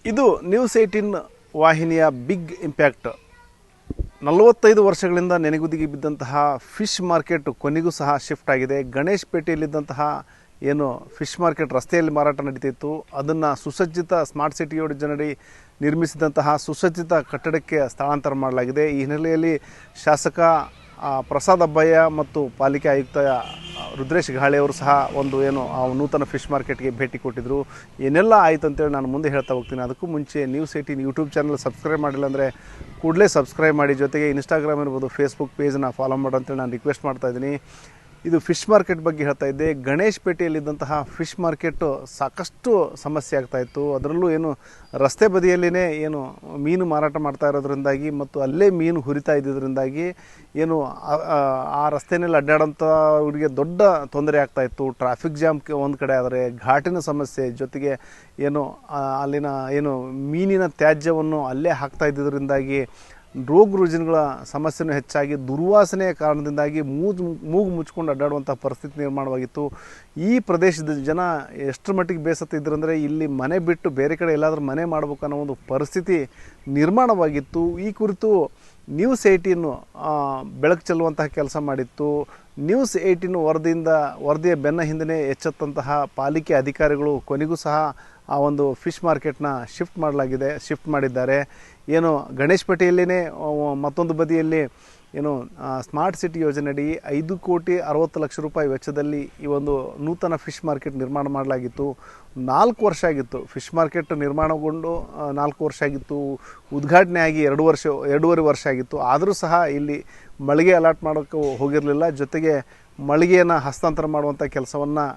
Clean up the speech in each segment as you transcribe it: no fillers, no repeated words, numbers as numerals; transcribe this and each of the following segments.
ಇದು ನ್ಯೂಸ್ 18 ವಾಹಿನಿಯ big impact. 45 ವರ್ಷಗಳಿಂದ ನೆನೆಗುದಿಗೆ ಬಿದ್ದಂತಹ ಫಿಶ್ ಮಾರ್ಕೆಟ್ ಕೊನೆಗೂ ಸಹ ಶಿಫ್ಟ್ ಆಗಿದೆ. ಗಣೇಶ್ ಪೇಟೆಯಲ್ಲಿದ್ದಂತಹ ಏನು ಫಿಶ್ ಮಾರ್ಕೆಟ್ ರಸ್ತೆಯಲ್ಲಿ ಮಾರಾಟ ನಡೀತಿತ್ತು, ಅದನ್ನು ಸುಸಜ್ಜಿತ ಸ್ಮಾರ್ಟ್ ಸಿಟಿ ಯೋಜನೆಯಡಿ ನಿರ್ಮಿಸಿದಂತಹ ಸುಸಜ್ಜಿತ ಕಟ್ಟಡಕ್ಕೆ ಸ್ಥಳಾಂತರ ಮಾಡಲಾಗಿದೆ. ಈ ಹಿನ್ನೆಲೆಯಲ್ಲಿ ಶಾಸಕ ಪ್ರಸಾದ್ ಅಬ್ಬಯ್ಯ ಮತ್ತು ಪಾಲಿಕೆ ಆಯುಕ್ತ ರುದ್ರೇಶ್ ಗಾಳಿಯವರು ಸಹ ಒಂದು ಆ ನೂತನ ಫಿಶ್ ಮಾರ್ಕೆಟ್ಗೆ ಭೇಟಿ ಕೊಟ್ಟಿದ್ದರು. ಏನೆಲ್ಲ ಆಯಿತು ಅಂತೇಳಿ ನಾನು ಮುಂದೆ ಹೇಳ್ತಾ ಹೋಗ್ತೀನಿ. ಅದಕ್ಕೂ ಮುಂಚೆ ನ್ಯೂಸ್ 18 ಯೂಟ್ಯೂಬ್ ಚಾನಲ್ ಸಬ್ಸ್ಕ್ರೈಬ್ ಮಾಡಿಲ್ಲ ಅಂದರೆ ಕೂಡಲೇ ಸಬ್ಸ್ಕ್ರೈಬ್ ಮಾಡಿ, ಜೊತೆಗೆ ಇನ್ಸ್ಟಾಗ್ರಾಮ್ ಇರ್ಬೋದು, ಫೇಸ್ಬುಕ್ ಪೇಜನ್ನ ಫಾಲೋ ಮಾಡು ಅಂತೇಳಿ ನಾನು ರಿಕ್ವೆಸ್ಟ್ ಮಾಡ್ತಾಯಿದ್ದೀನಿ. ಇದು ಫಿಶ್ ಮಾರ್ಕೆಟ್ ಬಗ್ಗೆ ಹೇಳ್ತಾ ಇದ್ದೆ. ಗಣೇಶ್ ಪೇಟೆಯಲ್ಲಿದ್ದಂತಹ ಫಿಶ್ ಮಾರ್ಕೆಟು ಸಾಕಷ್ಟು ಸಮಸ್ಯೆ ಆಗ್ತಾಯಿತ್ತು. ಅದರಲ್ಲೂ ರಸ್ತೆ ಬದಿಯಲ್ಲಿಯೇ ಮೀನು ಮಾರಾಟ ಮಾಡ್ತಾ ಇರೋದ್ರಿಂದಾಗಿ ಮತ್ತು ಅಲ್ಲೇ ಮೀನು ಹುರಿತಾ ಇದ್ದಿದ್ದರಿಂದಾಗಿ ಆ ರಸ್ತೆಯಲ್ಲಿ ಅಡ್ಡಾಡೋಂಥವ್ರಿಗೆ ದೊಡ್ಡ ತೊಂದರೆ ಆಗ್ತಾಯಿತ್ತು. ಟ್ರಾಫಿಕ್ ಜಾಮ್ ಒಂದು ಕಡೆ ಆದರೆ, ಘಾಟಿನ ಸಮಸ್ಯೆ, ಜೊತೆಗೆ ಅಲ್ಲಿನ ಮೀನಿನ ತ್ಯಾಜ್ಯವನ್ನು ಅಲ್ಲೇ ಹಾಕ್ತಾ ಇದ್ದಿದ್ದರಿಂದಾಗಿ ರೋಗ ರುಜಿನಗಳ ಸಮಸ್ಯೆನೂ ಹೆಚ್ಚಾಗಿ ದುರ್ವಾಸನೆಯ ಕಾರಣದಿಂದಾಗಿ ಮೂಗು ಮುಚ್ಕೊಂಡು ಅಡ್ಡಾಡುವಂಥ ಪರಿಸ್ಥಿತಿ ನಿರ್ಮಾಣವಾಗಿತ್ತು. ಈ ಪ್ರದೇಶದ ಜನ ಎಷ್ಟರ ಮಟ್ಟಿಗೆ ಬೇಸತ್ತಿದ್ದರಂದರೆ ಇಲ್ಲಿ ಮನೆ ಬಿಟ್ಟು ಬೇರೆ ಕಡೆ ಎಲ್ಲಾದರೂ ಮನೆ ಮಾಡಬೇಕು ಅನ್ನೋ ಒಂದು ಪರಿಸ್ಥಿತಿ ನಿರ್ಮಾಣವಾಗಿತ್ತು. ಈ ಕುರಿತು ನ್ಯೂಸ್ 18 ಬೆಳಕು ಚೆಲ್ಲುವಂತಹ ಕೆಲಸ ಮಾಡಿತ್ತು. ನ್ಯೂಸ್ 18 ವರದಿಯ ಬೆನ್ನ ಹಿಂದೆ ಎಚ್ಚೆತ್ತಂತಹ ಪಾಲಿಕೆ ಅಧಿಕಾರಿಗಳು ಕೊನೆಗೂ ಸಹ ಆ ಒಂದು ಫಿಶ್ ಮಾರ್ಕೆಟ್ನ ಶಿಫ್ಟ್ ಮಾಡಿದ್ದಾರೆ. ಗಣೇಶ್ ಪೇಟೆಯಲ್ಲೇ ಮತ್ತೊಂದು ಬದಿಯಲ್ಲಿ ಸ್ಮಾರ್ಟ್ ಸಿಟಿ ಯೋಜನೆಯಡಿ 5,60,00,000 ವೆಚ್ಚದಲ್ಲಿ ಈ ಒಂದು ನೂತನ ಫಿಶ್ ಮಾರ್ಕೆಟ್ ನಿರ್ಮಾಣ ಮಾಡಲಾಗಿತ್ತು. 4 ವರ್ಷ ಆಗಿತ್ತು ಫಿಶ್ ಮಾರ್ಕೆಟ್ ನಿರ್ಮಾಣಗೊಂಡು, 4 ವರ್ಷ ಆಗಿತ್ತು. ಉದ್ಘಾಟನೆ ಆಗಿ 2.5 ವರ್ಷ ಆಗಿತ್ತು. ಆದರೂ ಸಹ ಇಲ್ಲಿ ಮಳಿಗೆ ಅಲಾಟ್ ಮಾಡೋಕ್ಕೆ ಹೋಗಿರಲಿಲ್ಲ. ಜೊತೆಗೆ ಮಳಿಗೆಯನ್ನು ಹಸ್ತಾಂತರ ಮಾಡುವಂಥ ಕೆಲಸವನ್ನು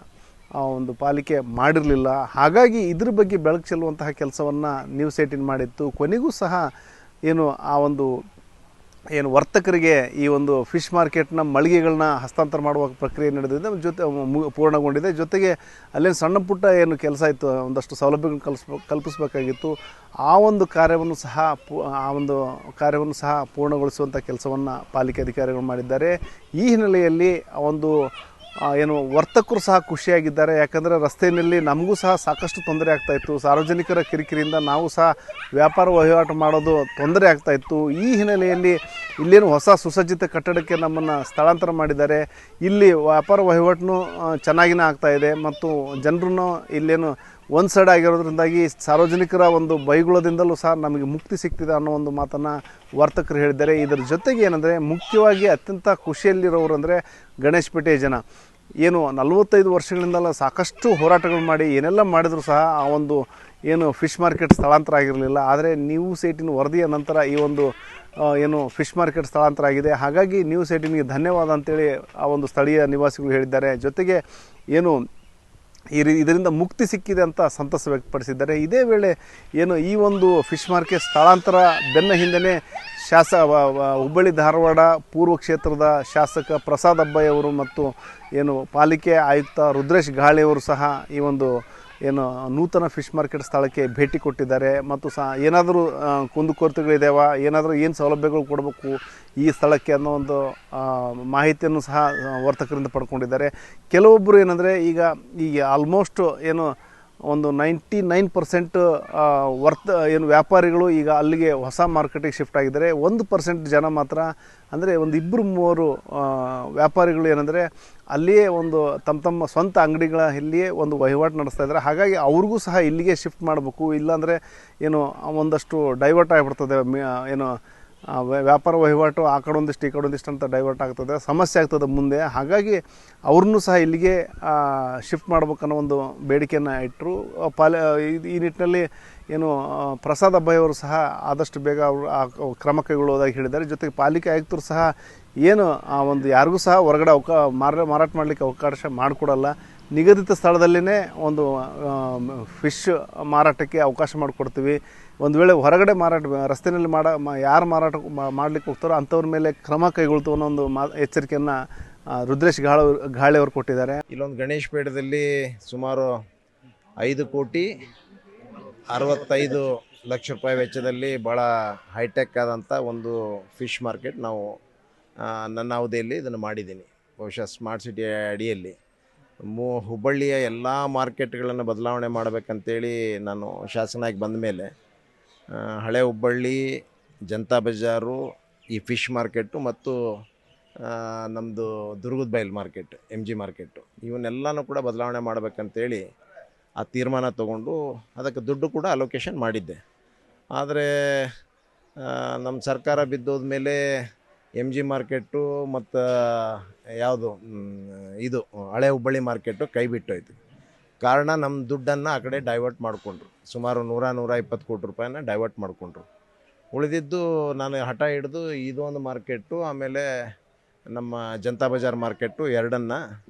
ಒಂದು ಪಾಲಿಕೆ ಮಾಡಿರಲಿಲ್ಲ. ಹಾಗಾಗಿ ಇದ್ರ ಬಗ್ಗೆ ಬೆಳಕು ಚೆಲ್ಲುವಂತಹ ಕೆಲಸವನ್ನು ನ್ಯೂಸ್ 18 ಮಾಡಿತ್ತು. ಕೊನೆಗೂ ಸಹ ಆ ಒಂದು ವರ್ತಕರಿಗೆ ಈ ಒಂದು ಫಿಶ್ ಮಾರ್ಕೆಟ್ನ ಮಳಿಗೆಗಳನ್ನ ಹಸ್ತಾಂತರ ಮಾಡುವ ಪ್ರಕ್ರಿಯೆ ನಡೆದಿದೆ, ಪೂರ್ಣಗೊಂಡಿದೆ. ಜೊತೆಗೆ ಅಲ್ಲೇನು ಸಣ್ಣ ಪುಟ್ಟ ಕೆಲಸ ಇತ್ತು, ಒಂದಷ್ಟು ಸೌಲಭ್ಯಗಳನ್ನು ಕಲ್ಪಿಸಬೇಕಾಗಿತ್ತು. ಆ ಒಂದು ಕಾರ್ಯವನ್ನು ಸಹ ಪೂರ್ಣಗೊಳಿಸುವಂಥ ಕೆಲಸವನ್ನು ಪಾಲಿಕೆ ಅಧಿಕಾರಿಗಳು ಮಾಡಿದ್ದಾರೆ. ಈ ಹಿನ್ನೆಲೆಯಲ್ಲಿ ವರ್ತಕರು ಸಹ ಖುಷಿಯಾಗಿದ್ದಾರೆ. ಯಾಕಂದರೆ ರಸ್ತೆಯಲ್ಲಿ ನಮಗೂ ಸಹ ಸಾಕಷ್ಟು ತೊಂದರೆ ಆಗ್ತಾಯಿತ್ತು. ಸಾರ್ವಜನಿಕರ ಕಿರಿಕಿರಿಯಿಂದ ನಾವು ಸಹ ವ್ಯಾಪಾರ ವಹಿವಾಟು ಮಾಡೋದು ತೊಂದರೆ ಆಗ್ತಾಯಿತ್ತು. ಈ ಹಿನ್ನೆಲೆಯಲ್ಲಿ ಇಲ್ಲೇನು ಹೊಸ ಸುಸಜ್ಜಿತ ಕಟ್ಟಡಕ್ಕೆ ನಮ್ಮನ್ನು ಸ್ಥಳಾಂತರ ಮಾಡಿದ್ದಾರೆ. ಇಲ್ಲಿ ವ್ಯಾಪಾರ ವಹಿವಾಟು ಚೆನ್ನಾಗಿನೇ ಆಗ್ತಾಯಿದೆ ಮತ್ತು ಜನರನ್ನು ಒಂದು ಸೈಡ್ ಆಗಿರೋದ್ರಿಂದಾಗಿ ಸಾರ್ವಜನಿಕರ ಒಂದು ಬೈಗುಳದಿಂದಲೂ ಸಹ ನಮಗೆ ಮುಕ್ತಿ ಸಿಗ್ತಿದೆ ಅನ್ನೋ ಒಂದು ಮಾತನ್ನು ವರ್ತಕರು ಹೇಳಿದ್ದಾರೆ. ಇದರ ಜೊತೆಗೆ ಮುಖ್ಯವಾಗಿ ಅತ್ಯಂತ ಖುಷಿಯಲ್ಲಿರೋರು ಅಂದರೆ ಗಣೇಶ್ ಪೇಟೆಯ ಜನ. 45 ವರ್ಷಗಳಿಂದಲ್ಲ ಸಾಕಷ್ಟು ಹೋರಾಟಗಳು ಮಾಡಿ ಏನೆಲ್ಲ ಮಾಡಿದರೂ ಸಹ ಆ ಒಂದು ಫಿಶ್ ಮಾರ್ಕೆಟ್ ಸ್ಥಳಾಂತರ ಆಗಿರಲಿಲ್ಲ. ಆದರೆ ನ್ಯೂಸ್ 18 ವರದಿಯ ನಂತರ ಈ ಒಂದು ಫಿಶ್ ಮಾರ್ಕೆಟ್ ಸ್ಥಳಾಂತರ ಆಗಿದೆ. ಹಾಗಾಗಿ ನ್ಯೂಸ್ 18ಗೆ ಧನ್ಯವಾದ ಅಂತೇಳಿ ಆ ಒಂದು ಸ್ಥಳೀಯ ನಿವಾಸಿಗಳು ಹೇಳಿದ್ದಾರೆ. ಜೊತೆಗೆ ಇದರಿಂದ ಮುಕ್ತಿ ಸಿಕ್ಕಿದೆ ಅಂತ ಸಂತಸ ವ್ಯಕ್ತಪಡಿಸಿದ್ದಾರೆ. ಇದೇ ವೇಳೆ ಈ ಒಂದು ಫಿಶ್ ಮಾರ್ಕೆಟ್ ಸ್ಥಳಾಂತರ ಬೆನ್ನ ಹಿಂದೆ ಹುಬ್ಬಳ್ಳಿ ಧಾರವಾಡ ಪೂರ್ವ ಕ್ಷೇತ್ರದ ಶಾಸಕ ಪ್ರಸಾದ್ ಅಬ್ಬಯ್ಯ ಅವರು ಮತ್ತು ಪಾಲಿಕೆ ಆಯುಕ್ತ ರುದ್ರೇಶ್ ಗಾಳಿಯವರು ಸಹ ಈ ಒಂದು ನೂತನ ಫಿಶ್ ಮಾರ್ಕೆಟ್ ಸ್ಥಳಕ್ಕೆ ಭೇಟಿ ಕೊಟ್ಟಿದ್ದಾರೆ. ಮತ್ತು ಸಹ ಏನಾದರೂ ಕುಂದುಕೊರತೆಗಳಿದ್ದಾವೆ, ಏನು ಸೌಲಭ್ಯಗಳು ಕೊಡಬೇಕು ಈ ಸ್ಥಳಕ್ಕೆ ಅನ್ನೋ ಒಂದು ಮಾಹಿತಿಯನ್ನು ಸಹ ವರ್ತಕರಿಂದ ಪಡ್ಕೊಂಡಿದ್ದಾರೆ. ಕೆಲವೊಬ್ಬರು ಈಗ ಆಲ್ಮೋಸ್ಟ್ ಒಂದು 99% ವ್ಯಾಪಾರಿಗಳು ಈಗ ಅಲ್ಲಿಗೆ ಹೊಸ ಮಾರ್ಕೆಟಿಗೆ ಶಿಫ್ಟ್ ಆಗಿದ್ದಾರೆ. 1% ಜನ ಮಾತ್ರ, ಅಂದರೆ ಒಂದು 2-3 ವ್ಯಾಪಾರಿಗಳು ಅಲ್ಲಿಯೇ ತಮ್ಮ ಸ್ವಂತ ಅಂಗಡಿಗಳಲ್ಲಿಯೇ ಒಂದು ವಹಿವಾಟು ನಡೆಸ್ತಾ ಇದ್ದಾರೆ. ಹಾಗಾಗಿ ಅವ್ರಿಗೂ ಸಹ ಇಲ್ಲಿಗೆ ಶಿಫ್ಟ್ ಮಾಡಬೇಕು, ಇಲ್ಲಾಂದರೆ ಒಂದಷ್ಟು ಡೈವರ್ಟ್ ಆಗಿಬಿಡ್ತದೆ. ವ್ಯಾಪಾರ ವಹಿವಾಟು ಆ ಕಡೆ ಒಂದಿಷ್ಟು ಈ ಕಡೆ ಒಂದಿಷ್ಟು ಅಂತ ಡೈವರ್ಟ್ ಆಗ್ತದೆ, ಸಮಸ್ಯೆ ಆಗ್ತದೆ ಮುಂದೆ. ಹಾಗಾಗಿ ಅವ್ರನ್ನೂ ಸಹ ಇಲ್ಲಿಗೆ ಶಿಫ್ಟ್ ಮಾಡ್ಬೇಕನ್ನೋ ಒಂದು ಬೇಡಿಕೆಯನ್ನು ಇಟ್ಟರು. ಈ ನಿಟ್ಟಿನಲ್ಲಿ ಪ್ರಸಾದ್ ಅಬ್ಬಯ್ಯ ಅವರು ಸಹ ಆದಷ್ಟು ಬೇಗ ಅವರು ಕ್ರಮ ಕೈಗೊಳ್ಳುವುದಾಗಿ ಹೇಳಿದ್ದಾರೆ. ಜೊತೆಗೆ ಪಾಲಿಕೆ ಆಯುಕ್ತರು ಸಹ ಯಾರಿಗೂ ಸಹ ಹೊರಗಡೆ ಮಾರಾಟ ಮಾಡಲಿಕ್ಕೆ ಅವಕಾಶ ಮಾಡಿಕೊಡಲ್ಲ. ನಿಗದಿತ ಸ್ಥಳದಲ್ಲಿಯೇ ಒಂದು ಫಿಶ್ ಮಾರಾಟಕ್ಕೆ ಅವಕಾಶ ಮಾಡಿಕೊಡ್ತೀವಿ. ಒಂದು ವೇಳೆ ಹೊರಗಡೆ ರಸ್ತೆಯಲ್ಲಿ ಯಾರು ಮಾರಾಟ ಮಾಡಲಿಕ್ಕೆ ಹೋಗ್ತಾರೋ ಅಂಥವ್ರ ಮೇಲೆ ಕ್ರಮ ಕೈಗೊಳ್ತು ಅನ್ನೋ ಒಂದು ಎಚ್ಚರಿಕೆಯನ್ನು ರುದ್ರೇಶ್ ಗಾಳಿ ಅವರು ಕೊಟ್ಟಿದ್ದಾರೆ. ಇಲ್ಲೊಂದು ಗಣೇಶ್ ಪೇಟೆಯಲ್ಲಿ ಸುಮಾರು 5,65,00,000 ವೆಚ್ಚದಲ್ಲಿ ಭಾಳ ಹೈಟೆಕ್ ಆದಂಥ ಒಂದು ಫಿಶ್ ಮಾರ್ಕೆಟ್ ನಾವು ನನ್ನ ಅವಧಿಯಲ್ಲಿ ಇದನ್ನು ಮಾಡಿದ್ದೀನಿ. ಬಹುಶಃ ಸ್ಮಾರ್ಟ್ ಸಿಟಿ ಅಡಿಯಲ್ಲಿ ಹುಬ್ಬಳ್ಳಿಯ ಎಲ್ಲ ಮಾರ್ಕೆಟ್ಗಳನ್ನು ಬದಲಾವಣೆ ಮಾಡಬೇಕಂತೇಳಿ ನಾನು ಶಾಸನಾಗಿ ಬಂದ ಮೇಲೆ ಹಳೆ ಹುಬ್ಬಳ್ಳಿ, ಜನತಾ ಬಜಾರು, ಈ ಫಿಶ್ ಮಾರ್ಕೆಟು ಮತ್ತು ನಮ್ಮದು ದುರ್ಗದ ಬೈಲ್ ಮಾರ್ಕೆಟ್, MG ಮಾರ್ಕೆಟು, ಇವನ್ನೆಲ್ಲನೂ ಕೂಡ ಬದಲಾವಣೆ ಮಾಡಬೇಕಂತೇಳಿ ಆ ತೀರ್ಮಾನ ತೊಗೊಂಡು ಅದಕ್ಕೆ ದುಡ್ಡು ಕೂಡ ಅಲೋಕೇಶನ್ ಮಾಡಿದ್ದೆ. ಆದರೆ ನಮ್ಮ ಸರ್ಕಾರ ಬಿದ್ದೋದ ಮೇಲೆ MG ಮಾರ್ಕೆಟು ಮತ್ತು ಯಾವುದು ಇದು ಹಳೆ ಹುಬ್ಬಳ್ಳಿ ಮಾರ್ಕೆಟು ಕೈ ಬಿಟ್ಟೋಯ್ತು. ಕಾರಣ ನಮ್ಮ ದುಡ್ಡನ್ನು ಆ ಕಡೆ ಡೈವರ್ಟ್ ಮಾಡಿಕೊಂಡ್ರು. ಸುಮಾರು 100-120 ಕೋಟಿ ರೂಪಾಯಿನ ಡೈವರ್ಟ್ ಮಾಡಿಕೊಂಡ್ರು. ಉಳಿದಿದ್ದು ನಾನು ಹಠ ಹಿಡಿದು ಇದೊಂದು ಮಾರ್ಕೆಟು, ಆಮೇಲೆ ನಮ್ಮ ಜನತಾ ಬಜಾರ್ ಮಾರ್ಕೆಟು ಎರಡನ್ನು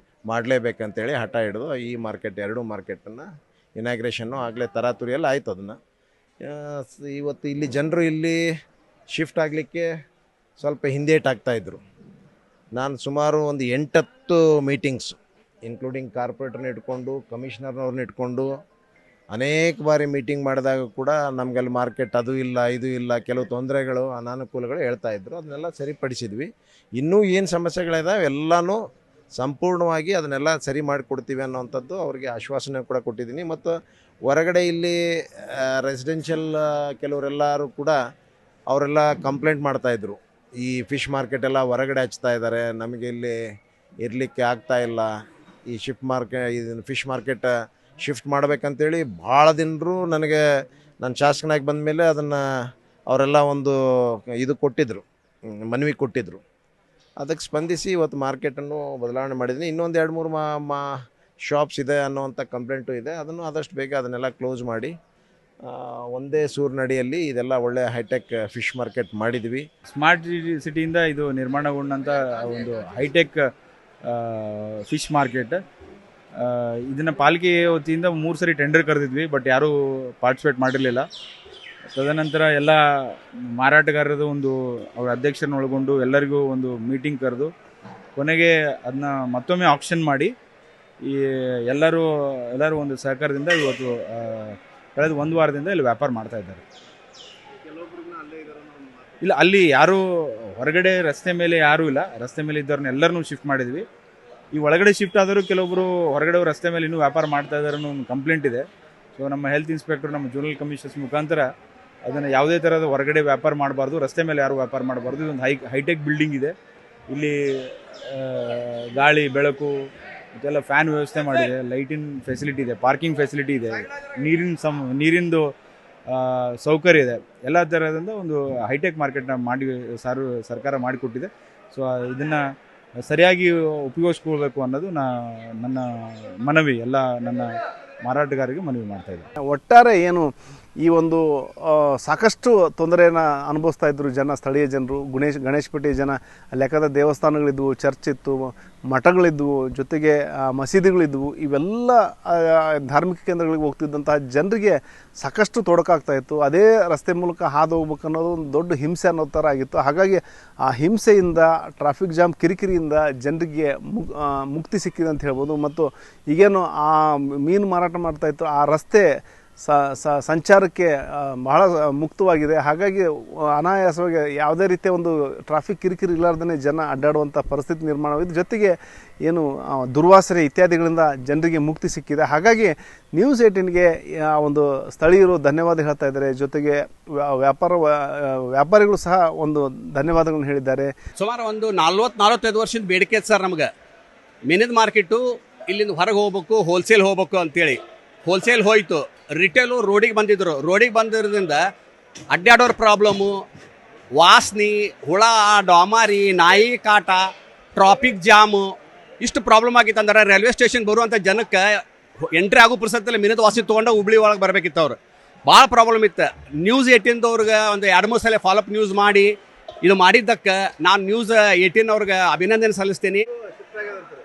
ಮಾಡಲೇಬೇಕಂತೇಳಿ ಹಠ ಹಿಡಿದು ಈ ಮಾರ್ಕೆಟ್, ಎರಡೂ ಮಾರ್ಕೆಟನ್ನು ಇನಾಗ್ರೇಷನ್ನು ಆಗಲೇ ತರಾತುರಿಯಲ್ಲಿ ಆಯ್ತು. ಅದನ್ನು ಇವತ್ತು ಇಲ್ಲಿ ಜನರು ಇಲ್ಲಿ ಶಿಫ್ಟ್ ಆಗಲಿಕ್ಕೆ ಸ್ವಲ್ಪ ಹಿಂದೇಟ್ ಆಗ್ತಾಯಿದ್ರು. ನಾನು ಸುಮಾರು ಒಂದು 8-10 ಮೀಟಿಂಗ್ಸು, ಇನ್ಕ್ಲೂಡಿಂಗ್ ಕಾರ್ಪೊರೇಟ್ರನ್ನ ಇಟ್ಕೊಂಡು, ಕಮಿಷನರ್ನವ್ರನ್ನ ಇಟ್ಕೊಂಡು ಅನೇಕ ಬಾರಿ ಮೀಟಿಂಗ್ ಮಾಡಿದಾಗ ಕೂಡ ನಮಗಲ್ಲಿ ಮಾರ್ಕೆಟ್ ಅದು ಇಲ್ಲ, ಇದು ಇಲ್ಲ, ಕೆಲವು ತೊಂದರೆಗಳು, ಅನಾನುಕೂಲಗಳು ಹೇಳ್ತಾಯಿದ್ರು. ಅದನ್ನೆಲ್ಲ ಸರಿಪಡಿಸಿದ್ವಿ. ಇನ್ನೂ ಏನು ಸಮಸ್ಯೆಗಳಿದಾವೆ ಎಲ್ಲನೂ ಸಂಪೂರ್ಣವಾಗಿ ಅದನ್ನೆಲ್ಲ ಸರಿ ಮಾಡಿಕೊಡ್ತೀವಿ ಅನ್ನೋವಂಥದ್ದು ಅವರಿಗೆ ಆಶ್ವಾಸನೆ ಕೂಡ ಕೊಟ್ಟಿದ್ದೀನಿ. ಮತ್ತು ಹೊರಗಡೆ ಇಲ್ಲಿ ರೆಸಿಡೆನ್ಷಿಯಲ್ ಕೆಲವರೆಲ್ಲರೂ ಕೂಡ ಅವರೆಲ್ಲ ಕಂಪ್ಲೇಂಟ್ ಮಾಡ್ತಾಯಿದ್ರು, ಈ ಫಿಶ್ ಮಾರ್ಕೆಟೆಲ್ಲ ಹೊರಗಡೆ ಹಚ್ತಾ ಇದ್ದಾರೆ, ನಮಗೆ ಇಲ್ಲಿ ಇರಲಿಕ್ಕೆ ಆಗ್ತಾಯಿಲ್ಲ, ಈ ಇದನ್ನು ಫಿಶ್ ಮಾರ್ಕೆಟ್ ಶಿಫ್ಟ್ ಮಾಡಬೇಕಂತೇಳಿ ಭಾಳ ದಿನರು ನನಗೆ ನಾನು ಶಾಸಕನಾಗಿ ಬಂದ ಮೇಲೆ ಅದನ್ನು ಅವರೆಲ್ಲ ಒಂದು ಇದು ಕೊಟ್ಟಿದ್ದರು, ಮನವಿ ಕೊಟ್ಟಿದ್ದರು. ಅದಕ್ಕೆ ಸ್ಪಂದಿಸಿ ಇವತ್ತು ಮಾರ್ಕೆಟನ್ನು ಬದಲಾವಣೆ ಮಾಡಿದ್ದೀನಿ. ಇನ್ನೊಂದು 2-3 ಶಾಪ್ಸ್ ಇದೆ ಅನ್ನೋವಂಥ ಕಂಪ್ಲೇಂಟು ಇದೆ. ಅದನ್ನು ಆದಷ್ಟು ಬೇಗ ಅದನ್ನೆಲ್ಲ ಕ್ಲೋಸ್ ಮಾಡಿ ಒಂದೇ ಸೂರಿನಡಿಯಲ್ಲಿ ಇದೆಲ್ಲ ಒಳ್ಳೆ ಹೈಟೆಕ್ ಫಿಶ್ ಮಾರ್ಕೆಟ್ ಮಾಡಿದ್ವಿ. ಸ್ಮಾರ್ಟ್ ಸಿಟಿಯಿಂದ ಇದು ನಿರ್ಮಾಣಗೊಂಡಂಥ ಒಂದು ಹೈಟೆಕ್ ಫಿಶ್ ಮಾರ್ಕೆಟ್. ಇದನ್ನು ಪಾಲಿಕೆ ವತಿಯಿಂದ 3 ಸರಿ ಟೆಂಡರ್ ಕರೆದಿದ್ವಿ, ಬಟ್ ಯಾರೂ ಪಾರ್ಟಿಸಿಪೇಟ್ ಮಾಡಿರಲಿಲ್ಲ. ತದನಂತರ ಎಲ್ಲ ಮಾರಾಟಗಾರರದು ಒಂದು ಅವ್ರ ಅಧ್ಯಕ್ಷರನ್ನ ಒಳಗೊಂಡು ಎಲ್ಲರಿಗೂ ಒಂದು ಮೀಟಿಂಗ್ ಕರೆದು ಕೊನೆಗೆ ಅದನ್ನ ಮತ್ತೊಮ್ಮೆ ಆಕ್ಷನ್ ಮಾಡಿ ಈ ಎಲ್ಲರೂ ಒಂದು ಸಹಕಾರದಿಂದ ಇವತ್ತು ಕಳೆದ 1 ವಾರದಿಂದ ಇಲ್ಲಿ ವ್ಯಾಪಾರ ಮಾಡ್ತಾ ಇದ್ದಾರೆ. ಇಲ್ಲ, ಅಲ್ಲಿ ಯಾರೂ ಹೊರಗಡೆ ರಸ್ತೆ ಮೇಲೆ ಯಾರೂ ಇಲ್ಲ. ರಸ್ತೆ ಮೇಲೆ ಇದ್ದವ್ರನ್ನ ಎಲ್ಲರನ್ನೂ ಶಿಫ್ಟ್ ಮಾಡಿದ್ವಿ. ಈ ಒಳಗಡೆ ಶಿಫ್ಟ್ ಆದರೂ ಕೆಲವೊಬ್ಬರು ಹೊರಗಡೆ ರಸ್ತೆ ಮೇಲೆ ಇನ್ನೂ ವ್ಯಾಪಾರ ಮಾಡ್ತಾ ಇದ್ದಾರೆ ಅನ್ನೋ ಒಂದು ಕಂಪ್ಲೇಂಟ್ ಇದೆ. ಸೊ ನಮ್ಮ ಹೆಲ್ತ್ ಇನ್ಸ್ಪೆಕ್ಟರ್, ನಮ್ಮ ಜೂನಲ್ ಕಮಿಷನರ್ಸ್ ಮುಖಾಂತರ ಅದನ್ನು ಯಾವುದೇ ಥರದ ಹೊರಗಡೆ ವ್ಯಾಪಾರ ಮಾಡಬಾರ್ದು, ರಸ್ತೆ ಮೇಲೆ ಯಾರೂ ವ್ಯಾಪಾರ ಮಾಡಬಾರ್ದು. ಇದೊಂದು ಹೈಟೆಕ್ ಬಿಲ್ಡಿಂಗ್ ಇದೆ. ಇಲ್ಲಿ ಗಾಳಿ ಬೆಳಕು ಮತ್ತೆಲ್ಲ ಫ್ಯಾನ್ ವ್ಯವಸ್ಥೆ ಮಾಡಿದೆ, ಲೈಟಿನ ಫೆಸಿಲಿಟಿ ಇದೆ, ಪಾರ್ಕಿಂಗ್ ಫೆಸಿಲಿಟಿ ಇದೆ, ನೀರಿಂದು ಸೌಕರ್ಯ ಇದೆ. ಎಲ್ಲ ಥರದಿಂದ ಒಂದು ಹೈಟೆಕ್ ಮಾರ್ಕೆಟ್ನ ಮಾಡಿ ಸರ್ಕಾರ ಮಾಡಿಕೊಟ್ಟಿದೆ. ಸೊ ಇದನ್ನು ಸರಿಯಾಗಿ ಉಪಯೋಗಿಸ್ಕೊಳ್ಬೇಕು ಅನ್ನೋದು ನನ್ನ ಮನವಿ, ಎಲ್ಲ ನನ್ನ ಮಾರಾಟಗಾರರಿಗೆ ಮನವಿ ಮಾಡ್ತಾ ಇದ್ದೀನಿ. ಒಟ್ಟಾರೆ ಏನು ಈ ಒಂದು ಸಾಕಷ್ಟು ತೊಂದರೆಯನ್ನು ಅನುಭವಿಸ್ತಾ ಇದ್ದರು ಸ್ಥಳೀಯ ಜನರು. ಗಣೇಶಪೇಟೆ ಜನ ಲೆಕ್ಕದ ದೇವಸ್ಥಾನಗಳಿದ್ವು, ಚರ್ಚ್ ಇತ್ತು, ಮಠಗಳಿದ್ವು, ಜೊತೆಗೆ ಮಸೀದಿಗಳಿದ್ವು. ಇವೆಲ್ಲ ಧಾರ್ಮಿಕ ಕೇಂದ್ರಗಳಿಗೆ ಹೋಗ್ತಿದ್ದಂತಹ ಜನರಿಗೆ ಸಾಕಷ್ಟು ತೊಡಕಾಗ್ತಾ ಇತ್ತು. ಅದೇ ರಸ್ತೆ ಮೂಲಕ ಹಾದು ಹೋಗ್ಬೇಕು ಅನ್ನೋದು ಒಂದು ದೊಡ್ಡ ಹಿಂಸೆ ಅನ್ನೋ ಥರ ಆಗಿತ್ತು. ಹಾಗಾಗಿ ಆ ಹಿಂಸೆಯಿಂದ, ಟ್ರಾಫಿಕ್ ಜಾಮ್ ಕಿರಿಕಿರಿಯಿಂದ ಜನರಿಗೆ ಮುಕ್ತಿ ಸಿಕ್ಕಿದೆ ಅಂತ ಹೇಳ್ಬೋದು. ಮತ್ತು ಈಗೇನು ಆ ಮೀನು ಮಾರಾಟ ಮಾಡ್ತಾಯಿತ್ತು ಆ ರಸ್ತೆ ಸಂಚಾರಕ್ಕೆ ಬಹಳ ಮುಕ್ತವಾಗಿದೆ. ಹಾಗಾಗಿ ಅನಾಯಾಸವಾಗಿ ಯಾವುದೇ ರೀತಿಯ ಒಂದು ಟ್ರಾಫಿಕ್ ಕಿರಿಕಿರಿ ಇಲ್ಲಾರ್ದೇ ಜನ ಅಡ್ಡಾಡುವಂಥ ಪರಿಸ್ಥಿತಿ ನಿರ್ಮಾಣವಾಗಿದೆ. ಜೊತೆಗೆ ಏನು ದುರ್ವಾಸನೆ ಇತ್ಯಾದಿಗಳಿಂದ ಜನರಿಗೆ ಮುಕ್ತಿ ಸಿಕ್ಕಿದೆ. ಹಾಗಾಗಿ ನ್ಯೂಸ್ 18ಗೆ ಒಂದು ಸ್ಥಳೀಯರು ಧನ್ಯವಾದ ಹೇಳ್ತಾ ಇದ್ದಾರೆ. ಜೊತೆಗೆ ವ್ಯಾಪಾರಿಗಳು ಸಹ ಒಂದು ಧನ್ಯವಾದಗಳನ್ನು ಹೇಳಿದ್ದಾರೆ. ಸುಮಾರು ಒಂದು 40-45 ವರ್ಷದ ಬೇಡಿಕೆ ಸರ್ ನಮ್ಗೆ ಮೀನಿನ ಮಾರ್ಕೆಟು ಇಲ್ಲಿಂದ ಹೊರಗೆ ಹೋಗ್ಬೇಕು, ಹೋಲ್ಸೇಲ್ ಹೋಗ್ಬೇಕು ಅಂತೇಳಿ. ಹೋಲ್ಸೇಲ್ ಹೋಯಿತು, ರಿಟೇಲು ರೋಡಿಗೆ ಬಂದಿದ್ರು. ರೋಡಿಗೆ ಬಂದಿರೋದ್ರಿಂದ ಅಡ್ಡಾಡೋರ ಪ್ರಾಬ್ಲಮ್ಮು, ವಾಸನೆ, ಹುಳ, ಡಾಮಾರಿ, ನಾಯಿ ಕಾಟ, ಟ್ರಾಫಿಕ್ ಜಾಮು, ಇಷ್ಟು ಪ್ರಾಬ್ಲಮ್ ಆಗಿತ್ತು. ಅಂದ್ರೆ ರೈಲ್ವೆ ಸ್ಟೇಷನ್ ಬರುವಂಥ ಜನಕ್ಕೆ ಎಂಟ್ರಿ ಆಗೋ ಪುರ್ಸತ್ತಲ್ಲಿ ಮೀನದ ವಾಸನೆ ತೊಗೊಂಡು ಹುಬ್ಳಿ ಒಳಗೆ ಬರಬೇಕಿತ್ತು. ಅವ್ರು ಭಾಳ ಪ್ರಾಬ್ಲಮ್ ಇತ್ತು. ನ್ಯೂಸ್ 18 ಒಂದು 2-3 ಸಲ ಫಾಲೋಅಪ್ ನ್ಯೂಸ್ ಮಾಡಿ ಇದು ಮಾಡಿದ್ದಕ್ಕೆ ನಾನು ನ್ಯೂಸ್ 18 ಅವ್ರಿಗೆ ಅಭಿನಂದನೆ ಸಲ್ಲಿಸ್ತೀನಿ.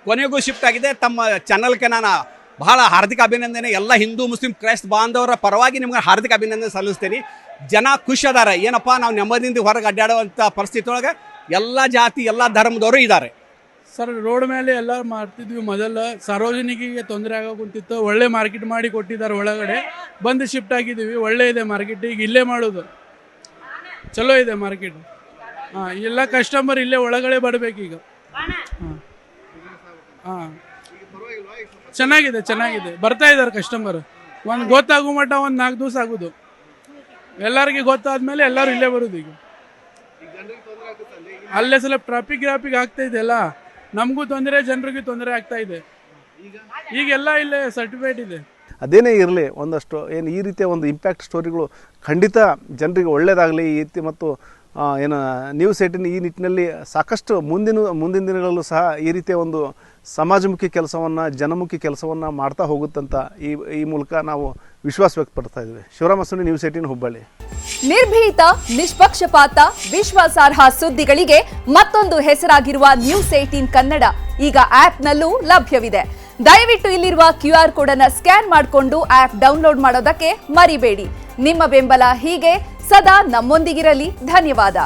ಕೊನೆಗೂ ಶಿಫ್ಟ್ ಆಗಿದೆ. ತಮ್ಮ ಚಾನಲ್ಗೆ ನಾನು ಬಹಳ ಹಾರ್ದಿಕ ಅಭಿನಂದನೆ. ಎಲ್ಲ ಹಿಂದೂ ಮುಸ್ಲಿಂ ಕ್ರೈಸ್ತ ಬಾಂಧವರ ಪರವಾಗಿ ನಿಮ್ಗೆ ಹಾರ್ದಿಕ ಅಭಿನಂದನೆ ಸಲ್ಲಿಸ್ತೀನಿ. ಜನ ಖುಷಿ ಅದಾರ. ಏನಪ್ಪ, ನಾವು ನೆಮ್ಮದಿಯಿಂದ ಹೊರಗೆ ಅಡ್ಡಾಡುವಂಥ ಪರಿಸ್ಥಿತಿ ಒಳಗೆ ಎಲ್ಲ ಜಾತಿ ಎಲ್ಲ ಧರ್ಮದವರು ಇದ್ದಾರೆ. ಸರ್, ರೋಡ್ ಮೇಲೆ ಎಲ್ಲ ಮಾಡ್ತಿದ್ವಿ. ಮೊದಲು ಸಾರ್ವಜನಿಕರಿಗೆ ತೊಂದರೆ ಆಗೋಕುಂತಿತ್ತು. ಒಳ್ಳೆ ಮಾರ್ಕೆಟ್ ಮಾಡಿ ಕೊಟ್ಟಿದ್ದಾರೆ. ಒಳಗಡೆ ಬಂದು ಶಿಫ್ಟ್ ಆಗಿದ್ದೀವಿ. ಒಳ್ಳೆ ಇದೆ ಮಾರ್ಕೆಟ್. ಈಗ ಇಲ್ಲೇ ಮಾಡೋದು ಚಲೋ ಇದೆ ಮಾರ್ಕೆಟ್. ಎಲ್ಲ ಕಸ್ಟಮರ್ ಇಲ್ಲೇ ಒಳಗಡೆ ಬರಬೇಕೀಗ. ಹಾಂ. ಚೆನ್ನಾಗಿದೆ ಬರ್ತಾ ಇದ್ದಾರೆ ಕಸ್ಟಮರ್. ಒಂದು ಗೊತ್ತಾಗೋ ಮಟ್ಟ ಒಂದು 4 ದಿವಸ ಆಗೋದು. ಎಲ್ಲರಿಗೆ ಗೊತ್ತಾದ್ಮೇಲೆ ಎಲ್ಲರೂ ಇಲ್ಲೇ ಬರೋದು. ಈಗ ಅಲ್ಲೇ ಸ್ವಲ್ಪ ಟ್ರಾಫಿಕ್ ಆಗ್ತಾ ಇದೆ ಅಲ್ಲ, ನಮಗೂ ತೊಂದರೆ, ಜನರಿಗೂ ತೊಂದರೆ ಆಗ್ತಾ ಇದೆ. ಈಗೆಲ್ಲ ಇಲ್ಲೇ ಸರ್ಟಿಫಿಕೇಟ್ ಇದೆ. ಅದೇನೇ ಇರಲಿ, ಒಂದಷ್ಟು ಏನು ಈ ರೀತಿಯ ಒಂದು ಇಂಪ್ಯಾಕ್ಟ್ ಸ್ಟೋರಿಗಳು ಖಂಡಿತ ಜನರಿಗೆ ಒಳ್ಳೆಯದಾಗಲಿ ಈ ರೀತಿ. ಮತ್ತು ಏನು ನ್ಯೂಸ್ 18 ಈ ನಿಟ್ಟಿನಲ್ಲಿ ಸಾಕಷ್ಟು ಮುಂದಿನ ದಿನಗಳಲ್ಲೂ ಸಹ ಈ ರೀತಿಯ ಒಂದು ಸಮಾಜಮುಖಿ ಕೆಲಸವನ್ನು, ಜನಮುಖಿ ಕೆಲಸವನ್ನು ಮಾಡ್ತಾ ಹೋಗುತ್ತಂತ ಈ ಮೂಲಕ ನಾವು ವಿಶ್ವಾಸ ವ್ಯಕ್ತಪಡ್ತಾ ಇದ್ದೀವಿ. ಶಿವರಾಮ ಸುನಿ, ನ್ಯೂಸ್ 18 ಹುಬ್ಬಳ್ಳಿ. ನಿರ್ಭೀತ, ನಿಷ್ಪಕ್ಷಪಾತ, ವಿಶ್ವಾಸಾರ್ಹ ಸುದ್ದಿಗಳಿಗೆ ಮತ್ತೊಂದು ಹೆಸರಾಗಿರುವ ನ್ಯೂಸ್ 18 ಕನ್ನಡ ಈಗ ಆಪ್ನಲ್ಲೂ ಲಭ್ಯವಿದೆ. ದಯವಿಟ್ಟು ಇಲ್ಲಿರುವ QR ಕೋಡ್ ಅನ್ನು ಸ್ಕ್ಯಾನ್ ಮಾಡಿಕೊಂಡು ಆಪ್ ಡೌನ್ಲೋಡ್ ಮಾಡೋದಕ್ಕೆ ಮರಿಬೇಡಿ. ನಿಮ್ಮ ಬೆಂಬಲ ಹೀಗೆ ಸದಾ ನಮ್ಮೊಂದಿಗಿರಲಿ. ಧನ್ಯವಾದ.